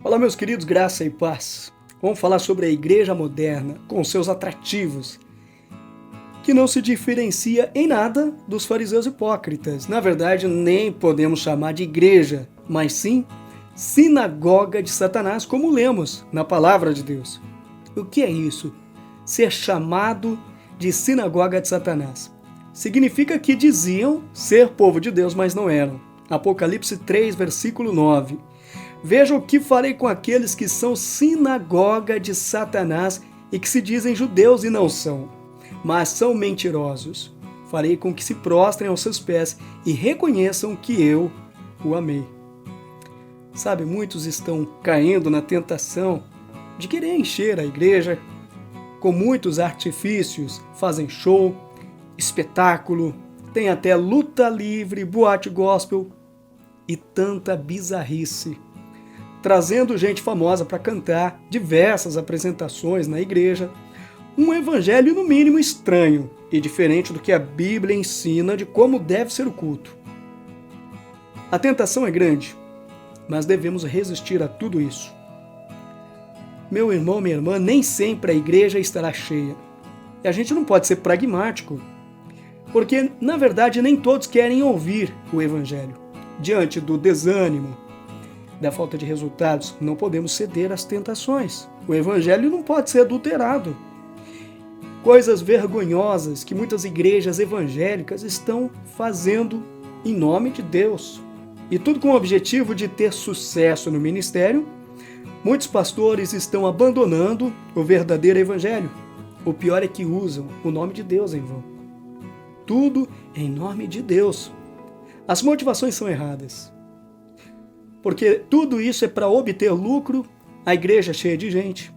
Olá, meus queridos, graça e paz. Vamos falar sobre a igreja moderna, com seus atrativos, que não se diferencia em nada dos fariseus hipócritas. Na verdade, nem podemos chamar de igreja, mas sim sinagoga de Satanás, como lemos na palavra de Deus. O que é isso? Ser chamado de sinagoga de Satanás. Significa que diziam ser povo de Deus, mas não eram. Apocalipse 3, versículo 9. Veja o que farei com aqueles que são sinagoga de Satanás e que se dizem judeus e não são, mas são mentirosos. Farei com que se prostrem aos seus pés e reconheçam que eu o amei. Sabe, muitos estão caindo na tentação de querer encher a igreja com muitos artifícios, fazem show, espetáculo, tem até luta livre, boate gospel e tanta bizarrice, trazendo gente famosa para cantar diversas apresentações na igreja, um evangelho no mínimo estranho e diferente do que a Bíblia ensina de como deve ser o culto. A tentação é grande, mas devemos resistir a tudo isso. Meu irmão, minha irmã, nem sempre a igreja estará cheia. E a gente não pode ser pragmático, porque, na verdade, nem todos querem ouvir o evangelho. Diante do desânimo, da falta de resultados, não podemos ceder às tentações. O evangelho não pode ser adulterado. Coisas vergonhosas que muitas igrejas evangélicas estão fazendo em nome de Deus. E tudo com o objetivo de ter sucesso no ministério. Muitos pastores estão abandonando o verdadeiro evangelho. O pior é que usam o nome de Deus em vão. Tudo em nome de Deus. As motivações são erradas. Porque tudo isso é para obter lucro, a igreja é cheia de gente.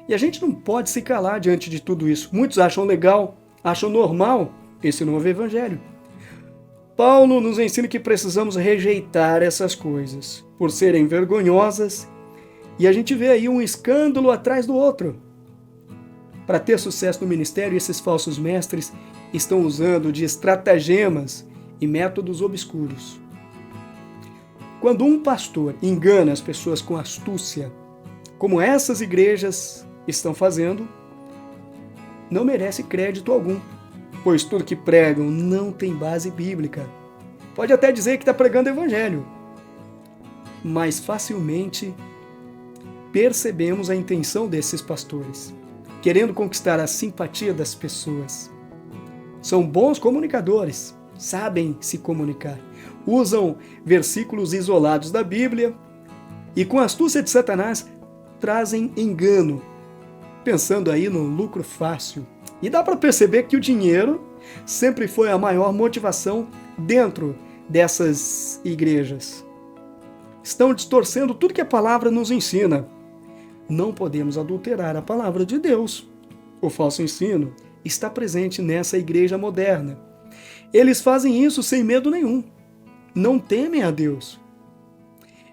E a gente não pode se calar diante de tudo isso. Muitos acham legal, acham normal esse novo evangelho. Paulo nos ensina que precisamos rejeitar essas coisas, por serem vergonhosas, e a gente vê aí um escândalo atrás do outro. Para ter sucesso no ministério, esses falsos mestres estão usando de estratagemas e métodos obscuros. Quando um pastor engana as pessoas com astúcia, como essas igrejas estão fazendo, não merece crédito algum, pois tudo que pregam não tem base bíblica. Pode até dizer que está pregando evangelho, mas facilmente percebemos a intenção desses pastores, querendo conquistar a simpatia das pessoas. São bons comunicadores, sabem se comunicar, usam versículos isolados da Bíblia e, com a astúcia de Satanás, trazem engano, pensando aí no lucro fácil. E dá para perceber que o dinheiro sempre foi a maior motivação dentro dessas igrejas. Estão distorcendo tudo que a palavra nos ensina. Não podemos adulterar a palavra de Deus. O falso ensino está presente nessa igreja moderna. Eles fazem isso sem medo nenhum. Não temem a Deus.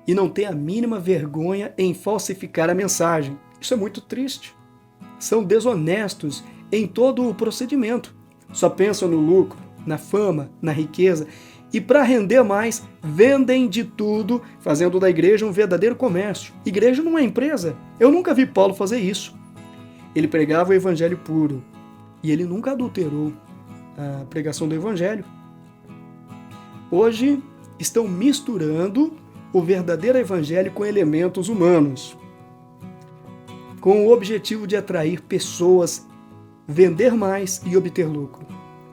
E não têm a mínima vergonha em falsificar a mensagem. Isso é muito triste. São desonestos em todo o procedimento. Só pensam no lucro, na fama, na riqueza. E para render mais, vendem de tudo, fazendo da igreja um verdadeiro comércio. Igreja não é empresa. Eu nunca vi Paulo fazer isso. Ele pregava o evangelho puro. E ele nunca adulterou a pregação do evangelho. Hoje estão misturando o verdadeiro evangelho com elementos humanos, com o objetivo de atrair pessoas, vender mais e obter lucro.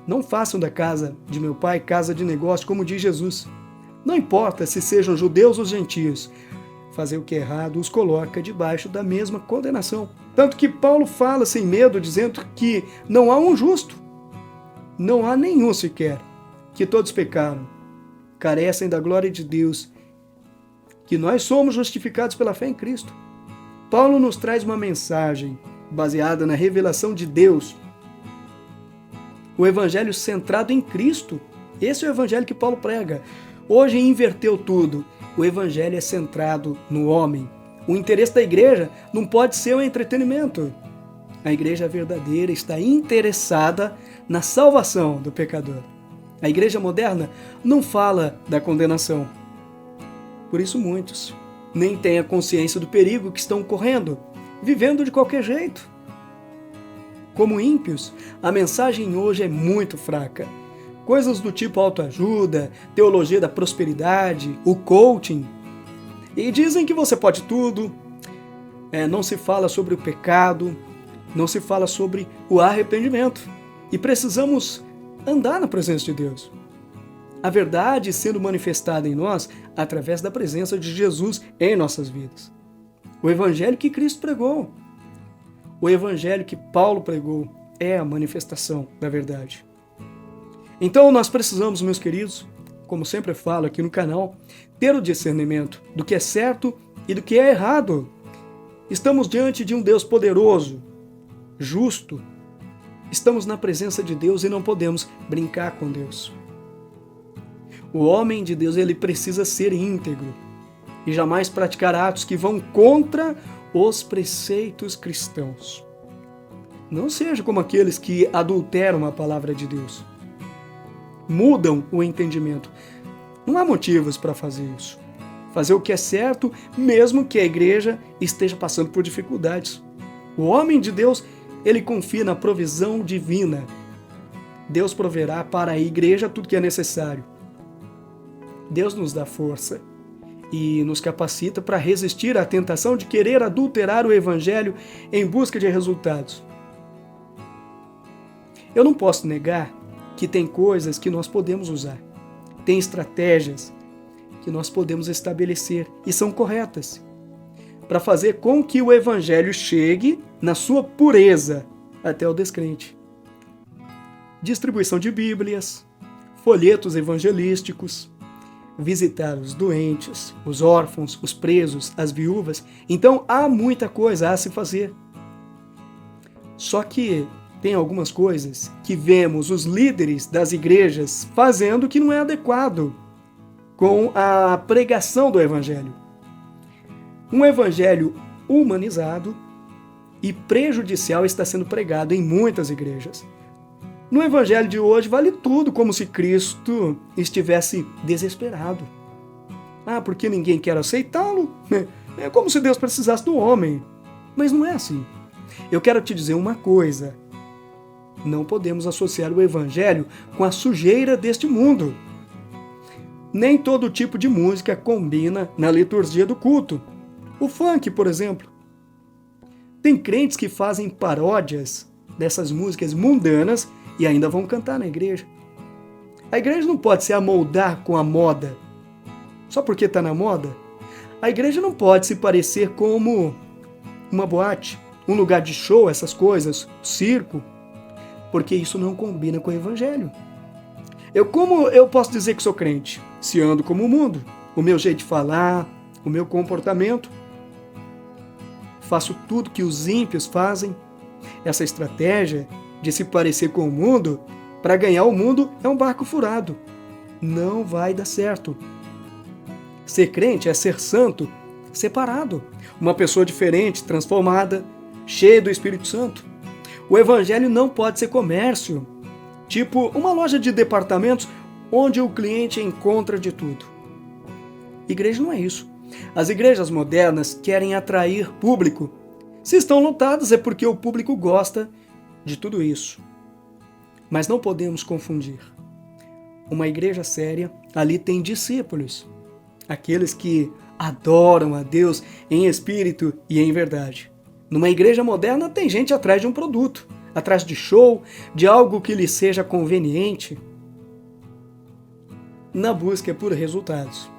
Não façam da casa de meu pai casa de negócio, como diz Jesus. Não importa se sejam judeus ou gentios, fazer o que é errado os coloca debaixo da mesma condenação. Tanto que Paulo fala sem medo, dizendo que não há um justo, não há nenhum sequer, que todos pecaram, carecem da glória de Deus, que nós somos justificados pela fé em Cristo. Paulo nos traz uma mensagem baseada na revelação de Deus, o evangelho centrado em Cristo. Esse é o evangelho que Paulo prega. Hoje inverteu tudo. O evangelho é centrado no homem. O interesse da igreja não pode ser o entretenimento. A igreja verdadeira está interessada na salvação do pecador. A igreja moderna não fala da condenação. Por isso muitos nem têm a consciência do perigo que estão correndo, vivendo de qualquer jeito. Como ímpios, a mensagem hoje é muito fraca. Coisas do tipo autoajuda, teologia da prosperidade, o coaching. E dizem que você pode tudo. Não se fala sobre o pecado, não se fala sobre o arrependimento. E precisamos andar na presença de Deus. A verdade sendo manifestada em nós através da presença de Jesus em nossas vidas. O evangelho que Cristo pregou, o evangelho que Paulo pregou é a manifestação da verdade. Então nós precisamos, meus queridos, como sempre falo aqui no canal, ter o discernimento do que é certo e do que é errado. Estamos diante de um Deus poderoso, justo. Estamos na presença de Deus e não podemos brincar com Deus. O homem de Deus, ele precisa ser íntegro e jamais praticar atos que vão contra os preceitos cristãos. Não seja como aqueles que adulteram a palavra de Deus. Mudam o entendimento. Não há motivos para fazer isso. Fazer o que é certo, mesmo que a igreja esteja passando por dificuldades. O homem de Deus, ele confia na provisão divina. Deus proverá para a igreja tudo que é necessário. Deus nos dá força e nos capacita para resistir à tentação de querer adulterar o evangelho em busca de resultados. Eu não posso negar que tem coisas que nós podemos usar. Tem estratégias que nós podemos estabelecer e são corretas para fazer com que o evangelho chegue na sua pureza até o descrente. Distribuição de bíblias, folhetos evangelísticos, visitar os doentes, os órfãos, os presos, as viúvas. Então há muita coisa a se fazer. Só que tem algumas coisas que vemos os líderes das igrejas fazendo que não é adequado com a pregação do evangelho. Um evangelho humanizado e prejudicial está sendo pregado em muitas igrejas. No evangelho de hoje vale tudo, como se Cristo estivesse desesperado. Porque ninguém quer aceitá-lo. É como se Deus precisasse do homem. Mas não é assim. Eu quero te dizer uma coisa. Não podemos associar o evangelho com a sujeira deste mundo. Nem todo tipo de música combina na liturgia do culto. O funk, por exemplo. Tem crentes que fazem paródias dessas músicas mundanas e ainda vão cantar na igreja. A igreja não pode se amoldar com a moda. Só porque está na moda. A igreja não pode se parecer como uma boate, um lugar de show, essas coisas, circo, porque isso não combina com o evangelho. Como eu posso dizer que sou crente? Se ando como o mundo, o meu jeito de falar, o meu comportamento, faço tudo que os ímpios fazem. Essa estratégia de se parecer com o mundo para ganhar o mundo é um barco furado. Não vai dar certo. Ser crente é ser santo, separado, uma pessoa diferente, transformada, cheia do Espírito Santo. O evangelho não pode ser comércio, tipo uma loja de departamentos onde o cliente encontra de tudo. Igreja não é isso. As igrejas modernas querem atrair público. Se estão lotadas é porque o público gosta de tudo isso. Mas não podemos confundir. Uma igreja séria, ali tem discípulos, aqueles que adoram a Deus em espírito e em verdade. Numa igreja moderna tem gente atrás de um produto, atrás de show, de algo que lhe seja conveniente, na busca por resultados.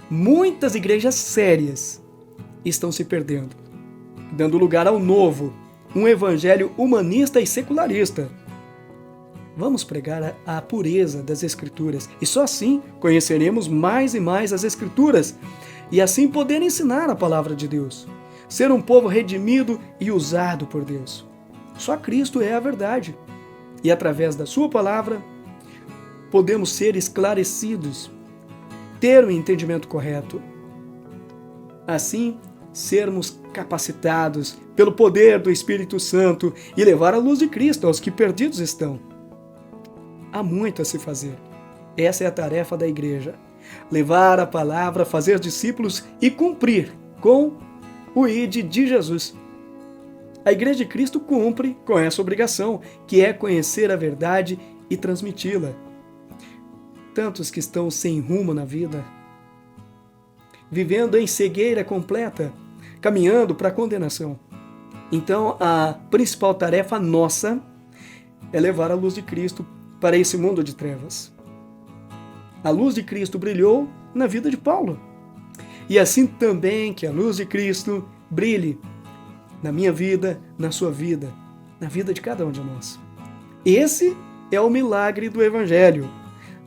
Muitas igrejas sérias estão se perdendo, dando lugar ao novo, um evangelho humanista e secularista. Vamos pregar a pureza das Escrituras e só assim conheceremos mais e mais as Escrituras e assim poder ensinar a palavra de Deus, ser um povo redimido e usado por Deus. Só Cristo é a verdade e através da sua palavra podemos ser esclarecidos, ter o entendimento correto. Assim, sermos capacitados pelo poder do Espírito Santo e levar a luz de Cristo aos que perdidos estão. Há muito a se fazer. Essa é a tarefa da igreja. levar a palavra, fazer discípulos e cumprir com o ID de Jesus. A Igreja de Cristo cumpre com essa obrigação, que é conhecer a verdade e transmiti-la. Tantos que estão sem rumo na vida, vivendo em cegueira completa, caminhando para a condenação. Então, a principal tarefa nossa é levar a luz de Cristo para esse mundo de trevas. A luz de Cristo brilhou na vida de Paulo. E assim também que a luz de Cristo brilhe na minha vida, na sua vida, na vida de cada um de nós. Esse é o milagre do Evangelho,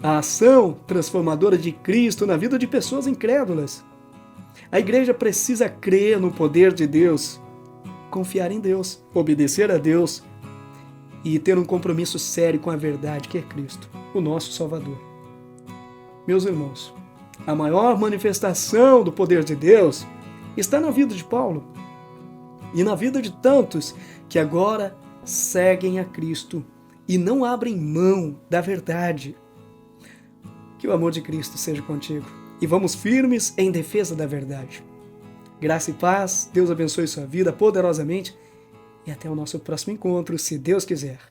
a ação transformadora de Cristo na vida de pessoas incrédulas. A igreja precisa crer no poder de Deus, confiar em Deus, obedecer a Deus e ter um compromisso sério com a verdade que é Cristo, o nosso Salvador. Meus irmãos, a maior manifestação do poder de Deus está na vida de Paulo e na vida de tantos que agora seguem a Cristo e não abrem mão da verdade. Que o amor de Cristo seja contigo e vamos firmes em defesa da verdade. Graça e paz, Deus abençoe sua vida poderosamente e até o nosso próximo encontro, se Deus quiser.